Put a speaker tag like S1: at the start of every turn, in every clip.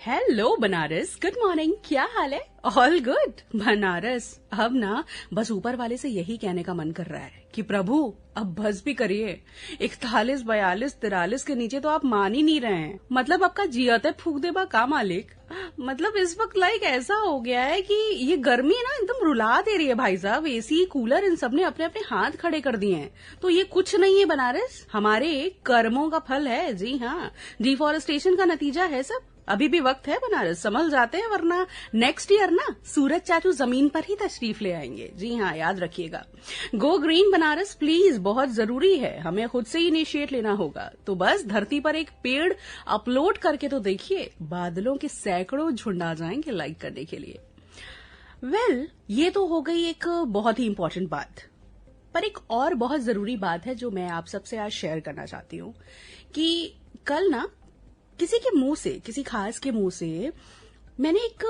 S1: Hello Banaras, good morning. क्या हाल है? All good. Banaras, अब ना बस ऊपर वाले से यही कहने का मन कर रहा है कि प्रभु अब बस भी करिए। 41, 42, 43 के नीचे तो आप मान ही नहीं रहे हैं। मतलब आपका जियते फूक देबा का मालिक। मतलब इस वक्त लाइक ऐसा हो गया है कि ये गर्मी ना एकदम रुला दे रही है भाई साहब। एसी कूलर इन सब ने अपने अपने हाथ खड़े कर दिए हैं। तो ये कुछ नहीं है बनारस, हमारे कर्मों का फल है। जी हाँ, डिफॉरेस्टेशन का नतीजा है सब। अभी भी वक्त है बनारस, संभल जाते हैं, वरना नेक्स्ट ईयर ना सूरज चाचू जमीन पर ही तशरीफ ले आएंगे। जी हाँ, याद रखिएगा। गो ग्रीन बनारस प्लीज, बहुत जरूरी है। हमें खुद से ही इनिशिएट लेना होगा। तो बस धरती पर एक पेड़ अपलोड करके तो देखिए, बादलों के सैकड़ों झुंड आ जाएंगे लाइक करने के लिए। वेल, ये तो हो गई एक बहुत ही इंपॉर्टेंट बात, पर एक और बहुत जरूरी बात है जो मैं आप सबसे आज शेयर करना चाहती हूँ कि कल ना किसी के मुंह से, किसी खास के मुंह से मैंने एक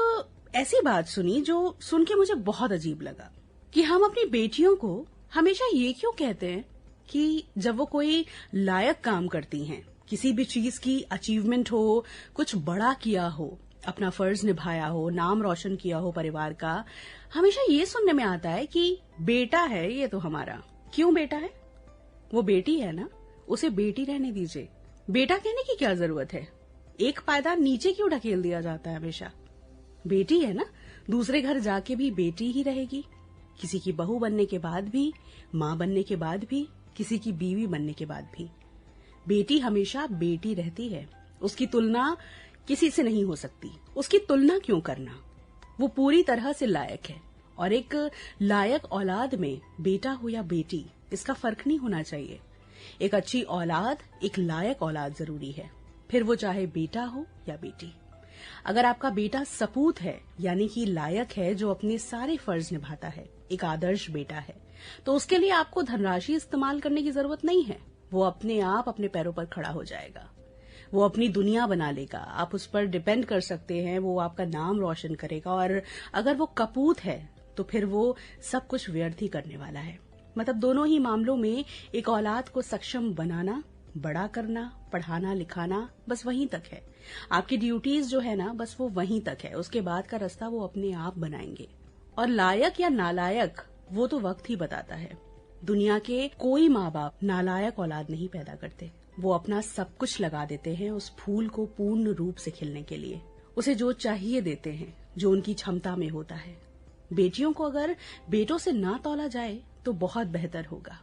S1: ऐसी बात सुनी जो सुन के मुझे बहुत अजीब लगा कि हम अपनी बेटियों को हमेशा ये क्यों कहते हैं कि जब वो कोई लायक काम करती हैं, किसी भी चीज की अचीवमेंट हो, कुछ बड़ा किया हो, अपना फर्ज निभाया हो, नाम रोशन किया हो परिवार का, हमेशा ये सुनने में आता है कि बेटा है ये तो हमारा। क्यों बेटा है? वो बेटी है ना, उसे बेटी रहने दीजिए। बेटा कहने की क्या जरूरत है? एक पायदान नीचे क्यों ढकेल दिया जाता है हमेशा? बेटी है ना, दूसरे घर जाके भी बेटी ही रहेगी। किसी की बहू बनने के बाद भी, माँ बनने के बाद भी, किसी की बीवी बनने के बाद भी बेटी हमेशा बेटी रहती है। उसकी तुलना किसी से नहीं हो सकती। उसकी तुलना क्यों करना? वो पूरी तरह से लायक है। और एक लायक औलाद में बेटा हो या बेटी, इसका फर्क नहीं होना चाहिए। एक अच्छी औलाद, एक लायक औलाद जरूरी है, फिर वो चाहे बेटा हो या बेटी। अगर आपका बेटा सपूत है, यानी कि लायक है, जो अपने सारे फर्ज निभाता है, एक आदर्श बेटा है, तो उसके लिए आपको धनराशि इस्तेमाल करने की जरूरत नहीं है। वो अपने आप अपने पैरों पर खड़ा हो जाएगा। वो अपनी दुनिया बना लेगा। आप उस पर डिपेंड कर सकते हैं। वो आपका नाम रोशन करेगा। और अगर वो कपूत है तो फिर वो सब कुछ व्यर्थ ही करने वाला है। मतलब दोनों ही मामलों में एक औलाद को सक्षम बनाना, बड़ा करना, पढ़ाना लिखाना, बस वहीं तक है। आपकी ड्यूटीज जो है ना, बस वो वहीं तक है। उसके बाद का रास्ता वो अपने आप बनाएंगे। और लायक या नालायक, वो तो वक्त ही बताता है। दुनिया के कोई माँ बाप नालायक औलाद नहीं पैदा करते। वो अपना सब कुछ लगा देते हैं उस फूल को पूर्ण रूप से खिलने के लिए। उसे जो चाहिए देते हैं, जो उनकी क्षमता में होता है। बेटियों को अगर बेटों से ना तौला जाए तो बहुत बेहतर होगा।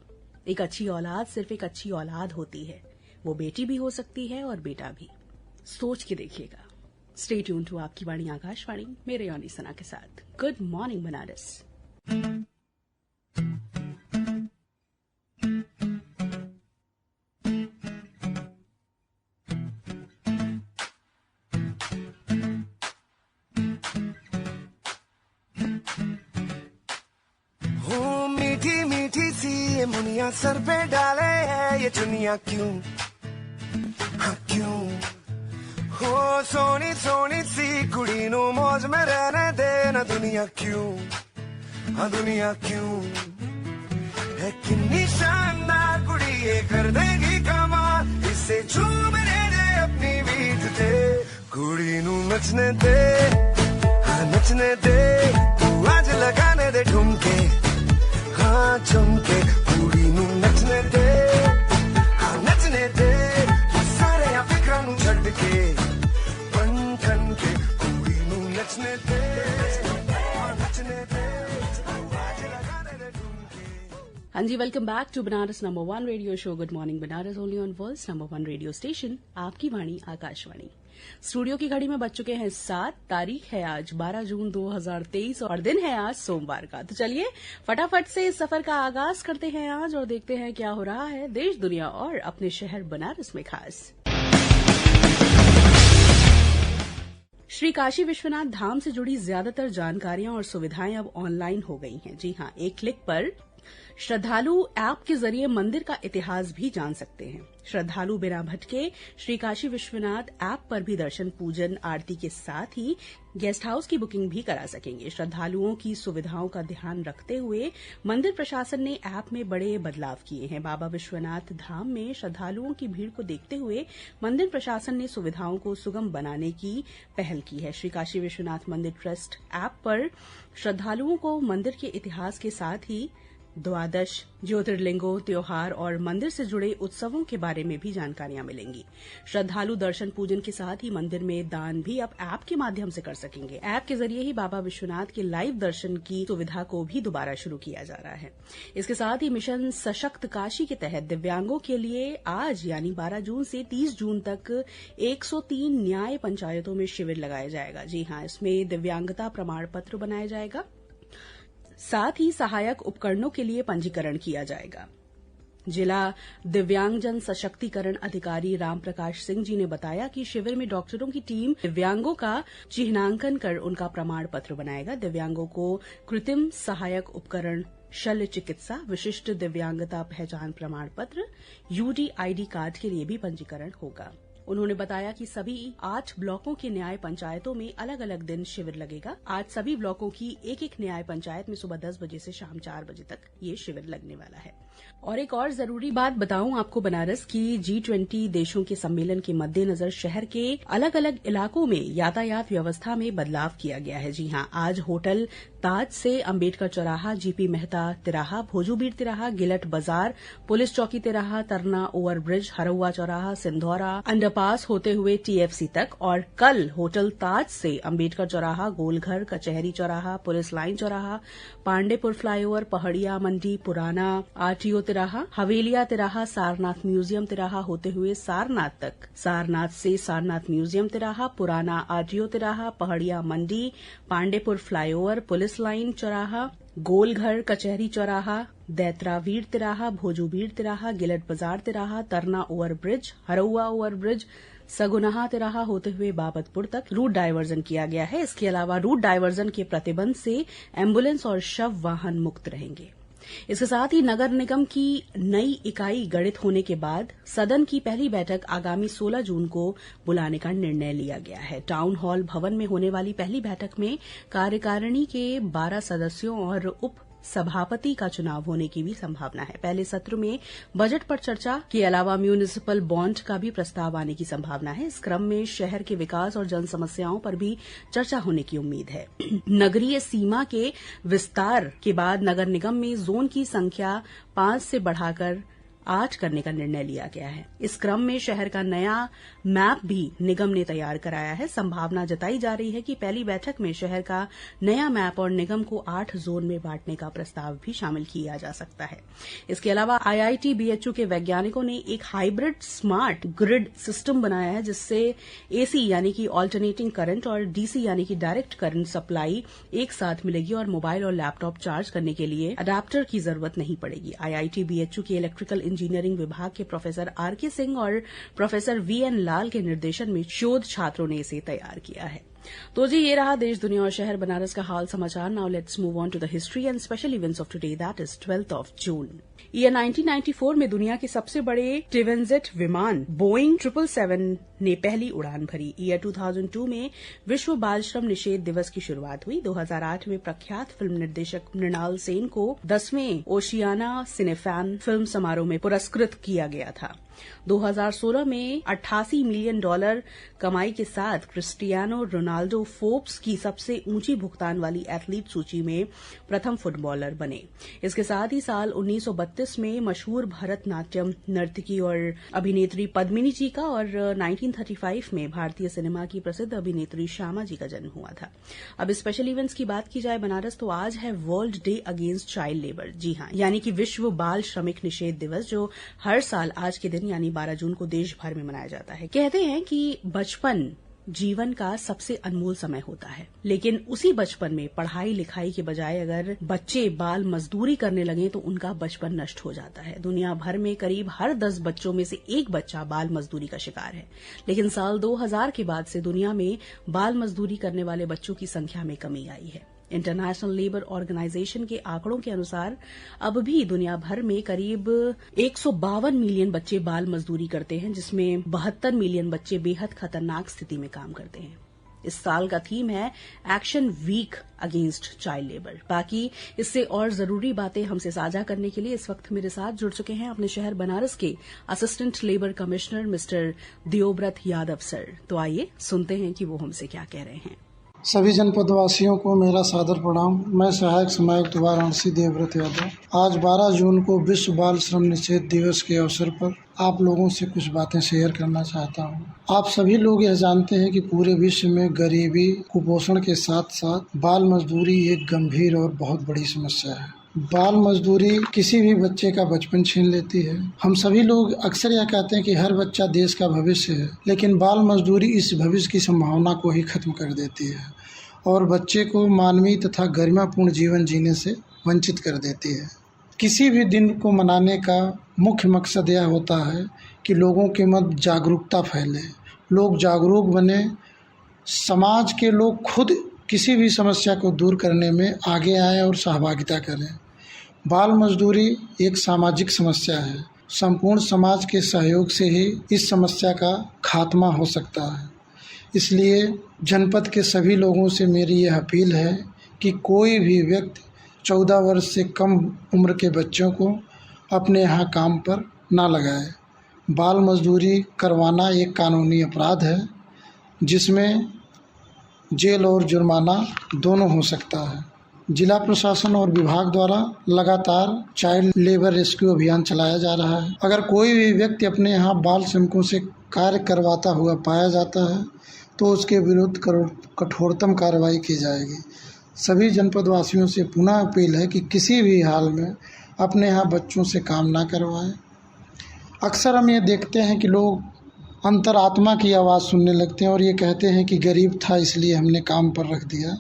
S1: एक अच्छी औलाद सिर्फ एक अच्छी औलाद होती है। वो बेटी भी हो सकती है और बेटा भी। सोच के देखिएगा। स्टे ट्यून टू आपकी वाणी आकाशवाणी, मेरे योनी सना के साथ। Good morning Banaras.
S2: मीठी मीठी सी ये मुनिया सर पे डाले है ये चुनिया क्यों, हाँ क्यों? हो सोनी सोनी सी कुड़ी नू मौज में रहने देना दुनिया क्यों, हाँ दुनिया क्यों? है कितनी शानदार कुड़ी ये कर देगी कमाल, इससे झूमने दे अपनी बीट दे। कुड़ी नू नचने दे, हाँ नचने दे, तू आज लगाने दे ठुमके, हाँ चमके। कुड़ी नू नचने दे, हाँ नचने दे, सारे या फिक्र नू छड़ के बन ठन के। कुड़ी नू नचने दे, हाँ नचने दे, आज लगाने दे ठुमके।
S1: हाँ जी, welcome back to Banaras number 1 radio show good morning Banaras, only on world's number 1 radio station, आपकी वाणी आकाशवाणी। स्टूडियो की घड़ी में बज चुके हैं 7। तारीख है आज 12 जून 2023 और दिन है आज सोमवार का। तो चलिए फटाफट से इस सफर का आगाज करते हैं आज और देखते हैं क्या हो रहा है देश दुनिया और अपने शहर बनारस में खास। श्री काशी विश्वनाथ धाम से जुड़ी ज्यादातर जानकारियां और सुविधाएं अब ऑनलाइन हो गई हैं। जी हां, एक क्लिक पर श्रद्धालु ऐप के जरिए मंदिर का इतिहास भी जान सकते हैं। श्रद्धालु बिना भटके श्री काशी विश्वनाथ ऐप पर भी दर्शन, पूजन, आरती के साथ ही गेस्ट हाउस की बुकिंग भी करा सकेंगे। श्रद्धालुओं की सुविधाओं का ध्यान रखते हुए मंदिर प्रशासन ने ऐप में बड़े बदलाव किए हैं। बाबा विश्वनाथ धाम में श्रद्धालुओं की भीड़ को देखते हुए मंदिर प्रशासन ने सुविधाओं को सुगम बनाने की पहल की है। श्री काशी विश्वनाथ मंदिर ट्रस्ट ऐप पर श्रद्धालुओं को मंदिर के इतिहास के साथ ही द्वादश ज्योतिर्लिंगों, त्योहार और मंदिर से जुड़े उत्सवों के बारे में भी जानकारियां मिलेंगी। श्रद्धालु दर्शन, पूजन के साथ ही मंदिर में दान भी अब ऐप के माध्यम से कर सकेंगे। ऐप के जरिए ही बाबा विश्वनाथ के लाइव दर्शन की सुविधा को भी दोबारा शुरू किया जा रहा है। इसके साथ ही मिशन सशक्त काशी के तहत दिव्यांगों के लिए आज यानी 12 जून से 30 जून तक 103 न्याय पंचायतों में शिविर लगाया जाएगा। जी हां, इसमें दिव्यांगता प्रमाण पत्र बनाया जाएगा, साथ ही सहायक उपकरणों के लिए पंजीकरण किया जाएगा। जिला दिव्यांगजन सशक्तिकरण अधिकारी राम प्रकाश सिंह जी ने बताया कि शिविर में डॉक्टरों की टीम दिव्यांगों का चिन्हांकन कर उनका प्रमाण पत्र बनाएगा। दिव्यांगों को कृत्रिम सहायक उपकरण, शल्य चिकित्सा, विशिष्ट दिव्यांगता पहचान प्रमाण पत्र, यूडीआईडी कार्ड के लिए भी पंजीकरण होगा। उन्होंने बताया कि सभी 8 ब्लॉकों के न्याय पंचायतों में अलग अलग दिन शिविर लगेगा। आज सभी ब्लॉकों की एक न्याय पंचायत में सुबह 10 बजे से शाम 4 बजे तक ये शिविर लगने वाला है। और एक और जरूरी बात बताऊं आपको बनारस की, G20 देशों के सम्मेलन के मद्देनजर शहर के अलग अलग इलाकों में यातायात व्यवस्था में बदलाव किया गया है। जी हां, आज होटल ताज से अंबेडकर चौराहा, जीपी मेहता तिराहा, भोजूबीर तिराहा, गिलट बाजार, पुलिस चौकी तिराहा, तरना ओवरब्रिज, हरौआ चौराहा, सिंधौरा अंडरपास होते हुए टीएफसी तक, और कल होटल ताज से अंबेडकर चौराहा, गोलघर, कचहरी चौराहा, पुलिस लाइन चौराहा, पांडेपुर फ्लाईओवर, पहड़िया मंडी, पुराना आरटीओ तिराहा, हवेलिया तिराहा, सारनाथ म्यूजियम तिराहा होते हुए सारनाथ तक, सारनाथ से सारनाथ म्यूजियम तिराहा, पुराना आरटीओ तिराहा, पहड़िया मंडी, पांडेपुर फ्लाईओवर, पुलिस लाइन चौराहा, गोलघर, कचहरी चौराहा, दैत्रावीर तिराहा, भोजूबीर तिराहा, गिलट बाजार तिराहा, तरना ओवरब्रिज, हरौआ ओवरब्रिज, सगुनाहा तिराहा होते हुए बाबतपुर तक रूट डायवर्जन किया गया है। इसके अलावा रूट डायवर्जन के प्रतिबंध से एम्बुलेंस और शव वाहन मुक्त रहेंगे। इसके साथ ही नगर निगम की नई इकाई गठित होने के बाद सदन की पहली बैठक आगामी 16 जून को बुलाने का निर्णय लिया गया है। टाउन हॉल भवन में होने वाली पहली बैठक में कार्यकारिणी के 12 सदस्यों और उप सभापति का चुनाव होने की भी संभावना है। पहले सत्र में बजट पर चर्चा के अलावा म्यूनिसिपल बॉन्ड का भी प्रस्ताव आने की संभावना है। इस क्रम में शहर के विकास और जन समस्याओं पर भी चर्चा होने की उम्मीद है। नगरीय सीमा के विस्तार के बाद नगर निगम में जोन की संख्या 5 से बढ़ाकर 8 करने का निर्णय लिया गया है। इस क्रम में शहर का नया मैप भी निगम ने तैयार कराया है। संभावना जताई जा रही है कि पहली बैठक में शहर का नया मैप और निगम को 8 जोन में बांटने का प्रस्ताव भी शामिल किया जा सकता है। इसके अलावा आईआईटी बीएचयू के वैज्ञानिकों ने एक हाइब्रिड स्मार्ट ग्रिड सिस्टम बनाया है, जिससे एसी यानी कि ऑल्टरनेटिंग करंट और डीसी यानी कि डायरेक्ट करंट सप्लाई एक साथ मिलेगी और मोबाइल और लैपटॉप चार्ज करने के लिए अडेप्टर की जरूरत नहीं पड़ेगी। आईआईटी बीएचयू के इलेक्ट्रिकल इंजीनियरिंग विभाग के प्रोफेसर आरके सिंह और प्रोफेसर वीएन लाल के निर्देशन में शोध छात्रों ने इसे तैयार किया है। तो जी, ये रहा देश, दुनिया और शहर बनारस का हाल समाचार। Now let's move on to the history and special events of today, that is 12th of June. Year 1994 में दुनिया के सबसे बड़े ट्रांजिट विमान बोइंग 777 ने पहली उड़ान भरी। ईयर 2002 में विश्व बाल श्रम निषेध दिवस की शुरुआत हुई। 2008 में प्रख्यात फिल्म निर्देशक मृणाल सेन को 10वें ओशियाना सिनेफैन फिल्म समारोह में पुरस्कृत किया गया था। 2016 में $88 मिलियन कमाई के साथ क्रिस्टियानो रोनाल्डो फोर्ब्स की सबसे ऊंची भुगतान वाली एथलीट सूची में प्रथम फुटबॉलर बने। इसके साथ ही साल 1932 में मशहूर भरतनाट्यम नर्तकी और अभिनेत्री पद्मिनी जी का और 1935 में भारतीय सिनेमा की प्रसिद्ध अभिनेत्री श्यामा जी का जन्म हुआ था। अब स्पेशल इवेंट्स की बात की जाए बनारस, तो आज है world day against child labour. जी हां, यानी कि विश्व बाल श्रमिक निषेध दिवस, जो हर साल आज के दिन यानी 12 जून को देश भर में मनाया जाता है। कहते हैं कि बचपन जीवन का सबसे अनमोल समय होता है, लेकिन उसी बचपन में पढ़ाई लिखाई के बजाय अगर बच्चे बाल मजदूरी करने लगे तो उनका बचपन नष्ट हो जाता है। दुनिया भर में करीब हर 10 बच्चों में से एक बच्चा बाल मजदूरी का शिकार है, लेकिन साल 2000 के बाद से दुनिया में बाल मजदूरी करने वाले बच्चों की संख्या में कमी आई है। इंटरनेशनल लेबर ऑर्गेनाइजेशन के आंकड़ों के अनुसार अब भी दुनिया भर में करीब 152 मिलियन बच्चे बाल मजदूरी करते हैं, जिसमें 72 मिलियन बच्चे बेहद खतरनाक स्थिति में काम करते हैं। इस साल का थीम है action week against child labour. बाकी इससे और जरूरी बातें हमसे साझा करने के लिए इस वक्त मेरे साथ जुड़ चुके हैं अपने शहर बनारस के assistant labour commissioner mister Devvrat Yadav sir. तो आइए सुनते हैं कि वो हमसे क्या कह रहे हैं।
S3: सभी जनपदवासियों को मेरा सादर प्रणाम। मैं सहायक समायुक्त वाराणसी देवव्रत यादव। आज 12 जून को विश्व बाल श्रम निषेध दिवस के अवसर पर आप लोगों से कुछ बातें शेयर करना चाहता हूं। आप सभी लोग यह जानते हैं कि पूरे विश्व में गरीबी, कुपोषण के साथ साथ बाल मजदूरी एक गंभीर और बहुत बड़ी समस्या है। बाल मजदूरी किसी भी बच्चे का बचपन छीन लेती है। हम सभी लोग अक्सर यह कहते हैं कि हर बच्चा देश का भविष्य है, लेकिन बाल मजदूरी इस भविष्य की संभावना को ही खत्म कर देती है और बच्चे को मानवीय तथा गरिमापूर्ण जीवन जीने से वंचित कर देती है। किसी भी दिन को मनाने का मुख्य मकसद यह होता है कि लोगों के मध्य जागरूकता फैले, लोग जागरूक बने, समाज के लोग खुद किसी भी समस्या को दूर करने में आगे आएं और सहभागिता करें। बाल मजदूरी एक सामाजिक समस्या है। संपूर्ण समाज के सहयोग से ही इस समस्या का खात्मा हो सकता है। इसलिए जनपद के सभी लोगों से मेरी यह अपील है कि कोई भी व्यक्ति 14 वर्ष से कम उम्र के बच्चों को अपने यहाँ काम पर ना लगाए। बाल मजदूरी करवाना एक कानूनी अपराध है, जिसमें जेल और जुर्माना दोनों हो सकता है। जिला प्रशासन और विभाग द्वारा लगातार चाइल्ड लेबर रेस्क्यू अभियान चलाया जा रहा है। अगर कोई भी व्यक्ति अपने यहाँ बाल श्रमिकों से कार्य करवाता हुआ पाया जाता है तो उसके विरुद्ध कठोरतम कार्रवाई की जाएगी। सभी जनपदवासियों से पुनः अपील है कि किसी भी हाल में अपने यहाँ बच्चों से काम ना करवाएं। अक्सर हम ये देखते हैं कि लोग अंतरात्मा की आवाज़ सुनने लगते हैं और ये कहते हैं कि गरीब था इसलिए हमने काम पर रख दिया,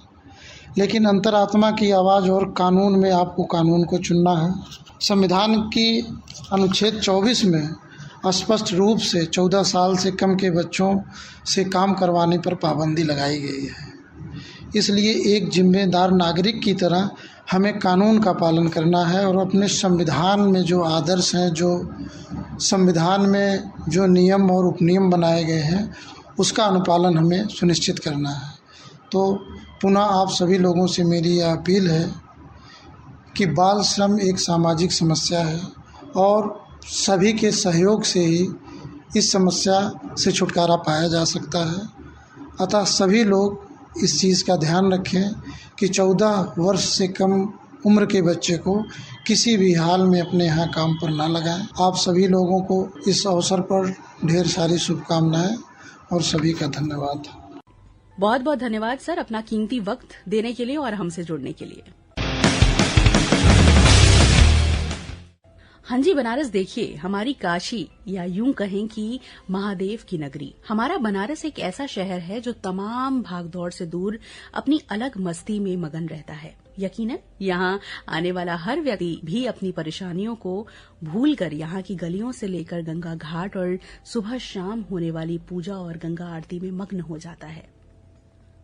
S3: लेकिन अंतरात्मा की आवाज़ और कानून में आपको कानून को चुनना है। संविधान की अनुच्छेद 24 में स्पष्ट रूप से 14 साल से कम के बच्चों से काम करवाने पर पाबंदी लगाई गई है। इसलिए एक जिम्मेदार नागरिक की तरह हमें कानून का पालन करना है और अपने संविधान में जो आदर्श हैं, जो संविधान में जो नियम और उपनियम बनाए गए हैं, उसका अनुपालन हमें सुनिश्चित करना है। तो पुनः आप सभी लोगों से मेरी यह अपील है कि बाल श्रम एक सामाजिक समस्या है और सभी के सहयोग से ही इस समस्या से छुटकारा पाया जा सकता है। अतः सभी लोग इस चीज़ का ध्यान रखें कि 14 वर्ष से कम उम्र के बच्चे को किसी भी हाल में अपने यहाँ काम पर ना लगाएं। आप सभी लोगों को इस अवसर पर ढेर सारी शुभकामनाएं और सभी का धन्यवाद।
S1: बहुत बहुत धन्यवाद सर, अपना कीमती वक्त देने के लिए और हमसे जुड़ने के लिए। हाँ जी, बनारस देखिए, हमारी काशी या यूं कहें कि महादेव की नगरी। हमारा बनारस एक ऐसा शहर है जो तमाम भागदौड़ से दूर अपनी अलग मस्ती में मगन रहता है। यकीनन यहाँ आने वाला हर व्यक्ति भी अपनी परेशानियों को भूलकर यहाँ की गलियों से लेकर गंगा घाट और सुबह शाम होने वाली पूजा और गंगा आरती में मग्न हो जाता है।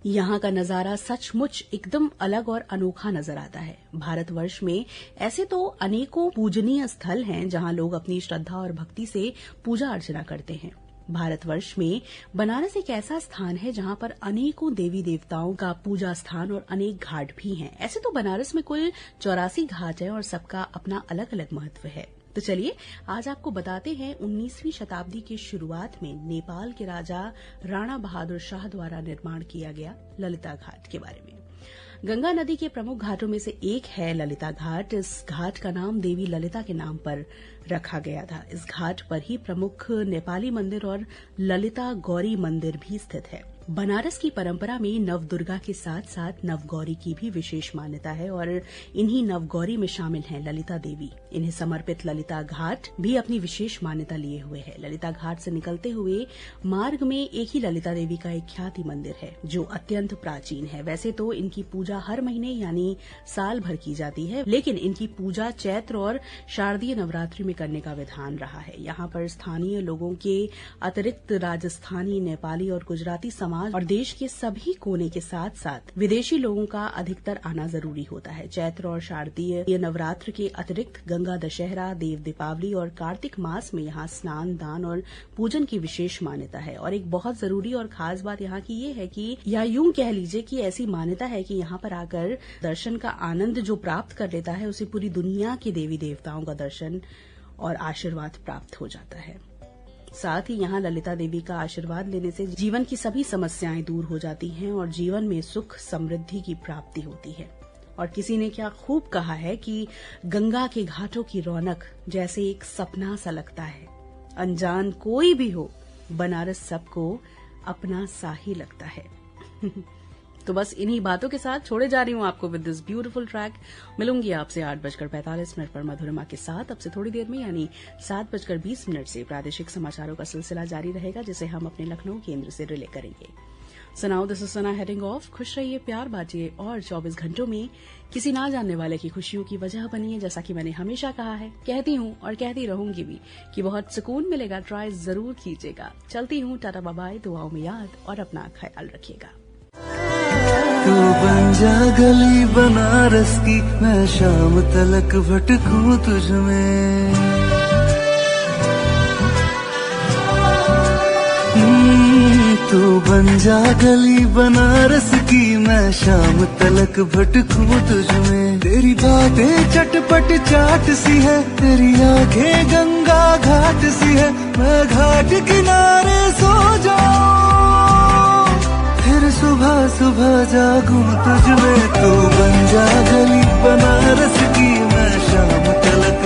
S1: यहाँ का नजारा सचमुच एकदम अलग और अनोखा नजर आता है। भारतवर्ष में ऐसे तो अनेकों पूजनीय स्थल हैं जहाँ लोग अपनी श्रद्धा और भक्ति से पूजा अर्चना करते हैं। भारतवर्ष में बनारस एक ऐसा स्थान है जहाँ पर अनेकों देवी देवताओं का पूजा स्थान और अनेक घाट भी हैं। ऐसे तो बनारस में कुल 84 घाट हैं और सबका अपना अलग अलग महत्व है। तो चलिए आज आपको बताते हैं 19वीं शताब्दी की शुरुआत में नेपाल के राजा राणा बहादुर शाह द्वारा निर्माण किया गया ललिता घाट के बारे में। गंगा नदी के प्रमुख घाटों में से एक है ललिता घाट। इस घाट का नाम देवी ललिता के नाम पर रखा गया था। इस घाट पर ही प्रमुख नेपाली मंदिर और ललिता गौरी मंदिर भी स्थित है। बनारस की परंपरा में नवदुर्गा के साथ साथ नवगौरी की भी विशेष मान्यता है और इन्हीं नवगौरी में शामिल हैं ललिता देवी। इन्हें समर्पित ललिता घाट भी अपनी विशेष मान्यता लिए हुए है। ललिता घाट से निकलते हुए मार्ग में एक ही ललिता देवी का एक ख्याति मंदिर है जो अत्यंत प्राचीन है। वैसे तो इनकी पूजा हर महीने यानी साल भर की जाती है, लेकिन इनकी पूजा चैत्र और शारदीय नवरात्रि में करने का विधान रहा है। यहाँ पर स्थानीय लोगों के अतिरिक्त राजस्थानी, नेपाली और गुजराती समाज समाज और देश के सभी कोने के साथ साथ विदेशी लोगों का अधिकतर आना जरूरी होता है। चैत्र और शारदीय नवरात्र के अतिरिक्त गंगा दशहरा, देव दीपावली और कार्तिक मास में यहाँ स्नान, दान और पूजन की विशेष मान्यता है। और एक बहुत जरूरी और खास बात यहाँ की ये है कि या यूं कह लीजिए कि ऐसी मान्यता है कि यहाँ पर आकर दर्शन का आनंद जो प्राप्त कर लेता है उसे पूरी दुनिया के देवी देवताओं का दर्शन और आशीर्वाद प्राप्त हो जाता है। साथ ही यहाँ ललिता देवी का आशीर्वाद लेने से जीवन की सभी समस्याएं दूर हो जाती हैं और जीवन में सुख समृद्धि की प्राप्ति होती है। और किसी ने क्या खूब कहा है कि गंगा के घाटों की रौनक जैसे एक सपना सा लगता है। अनजान कोई भी हो, बनारस सबको अपना सा ही लगता है। तो बस इन्हीं बातों के साथ छोड़े जा रही हूँ आपको विद दिस ब्यूटीफुल ट्रैक। मिलूंगी आपसे 8:45 पर मधुरिमा के साथ। अब से थोड़ी देर में यानी 7:20 से प्रादेशिक समाचारों का सिलसिला जारी रहेगा, जिसे हम अपने लखनऊ केंद्र से रिले करेंगे। सनाओ this is Sana heading of. खुश रहिए, प्यार बांटिए और 24 घंटों में किसी ना जानने वाले की खुशियों की वजह बनिए। जैसा कि मैंने हमेशा कहा है, कहती हूँ और कहती रहूंगी भी कि बहुत सुकून मिलेगा, ट्राई जरूर कीजिएगा। चलती हूँ, टाटा बाय बाय, दुआओं में याद और अपना ख्याल रखिएगा।
S4: तू बन जा गली बनारस की, मैं शाम तलक भटकूं तुझ में। तू बन जा गली बनारस की, मैं शाम तलक भटकूं तुझ में। तेरी बातें चटपट चाट सी है, तेरी आंखें गंगा घाट सी है। मैं घाट किनारे सो जाऊं, फिर सुबह सुबह जागूं तुझ में। तू बन जा गली बनारस की, मैं शाम तलक